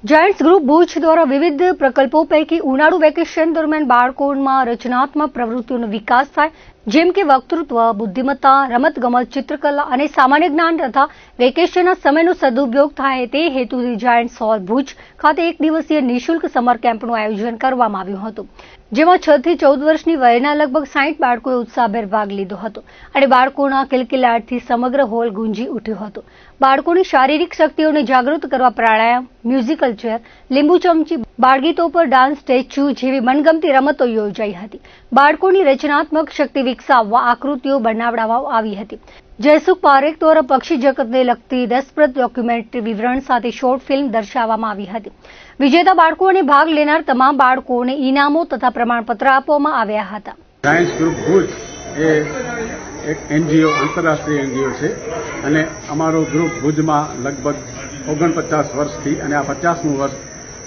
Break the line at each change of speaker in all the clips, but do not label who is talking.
Giants group Bhuj દ્વારા વિવિધ પ્રકલ્પો પૈકી ઉનાળુ વેકેશન દરમિયાન બાળકોમાં રચનાત્મક પ્રવૃત્તિઓનો વિકાસ થાય, જેમ કે વક્તૃત્વ, બુદ્ધિમત્તા, રમતગમત, ચિત્રકલા અને સામાન્ય જ્ઞાન તથા વેકેશનના સમયનો સદુપયોગ થાય તે હેતુથી જાયન્ટ્સ હોલ ભુજ ખાતે એક દિવસીય નિઃશુલ્ક સમર કેમ્પનું આયોજન કરવામાં આવ્યું હતું, જેમાં 6 થી 14 વર્ષની વયના લગભગ 60 બાળકોએ ઉત્સાહભેર ભાગ લીધો હતો અને બાળકોના કિલકિલાટથી સમગ્ર હોલ ગુંજી ઉઠ્યો હતો. બાળકોની શારીરિક શક્તિઓને જાગૃત કરવા પ્રાણાયામ, મ્યુઝિકલ ચેર, લીંબુ ચમચી, બાળગીતો પર ડાન્સ, સ્ટેચ્યુ જેવી મનગમતી રમતો યોજાઈ હતી. બાળકોની રચનાત્મક શક્તિ વિકસાવવા આકૃતિઓ બનાવવામાં આવી હતી. જયસુખ પારેખ દ્વારા પક્ષી જગતને લગતી રસપ્રદ ડોક્યુમેન્ટરી વિવરણ સાથે શોર્ટ ફિલ્મ દર્શાવવામાં આવી હતી. વિજેતા બાળકો અને ભાગ લેનાર તમામ બાળકોને ઇનામો તથા પ્રમાણપત્ર આપવામાં આવ્યા હતા.
જાયન્ટ્સ ગ્રુપ ભુજ એ એક એનજીઓ, આંતરરાષ્ટ્રીય એનજીઓ છે અને અમારો ગ્રુપ ભુજમાં લગભગ 49 વર્ષથી અને આ 50મું વર્ષ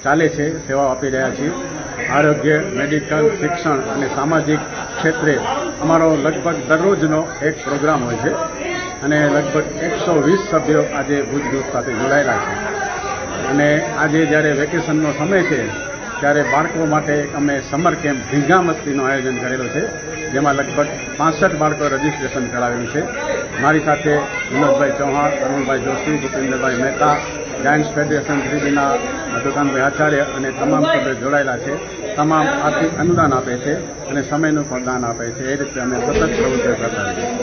ચાલે છે, સેવા આપી રહ્યા છીએ. આરોગ્ય, મેડિકલ, શિક્ષણ અને સામાજિક ક્ષેત્રે અમારો લગભગ દરરોજનો એક પ્રોગ્રામ હોય છે અને લગભગ 120 સભ્યો આજે ભુજ ગ્રુપ સાથે જોડાયેલા છે. અને આજે જ્યારે વેકેશનનો સમય છે ત્યારે બાળકો માટે અમે સમર કેમ્પ ધીંગા મસ્તીનું આયોજન કરેલું છે, જેમાં લગભગ 65 બાળકોએ રજીસ્ટ્રેશન કરાવેલું છે. મારી સાથે વિનોદભાઈ ચૌહાણ, અરુણભાઈ જોશી, ભૂપેન્દ્રભાઈ મહેતા, જાયન્ટ્સ ફેડરેશન ત્રિબીના મધુકાંતભાઈ આચાર્ય અને તમામ સભ્યો જોડાયેલા છે. તમામ આર્થિક અનુદાન આપે છે અને સમયનું પણ દાન આપે છે. એ રીતે અમે સતત પ્રવૃત્તિઓ કરતા રહીએ.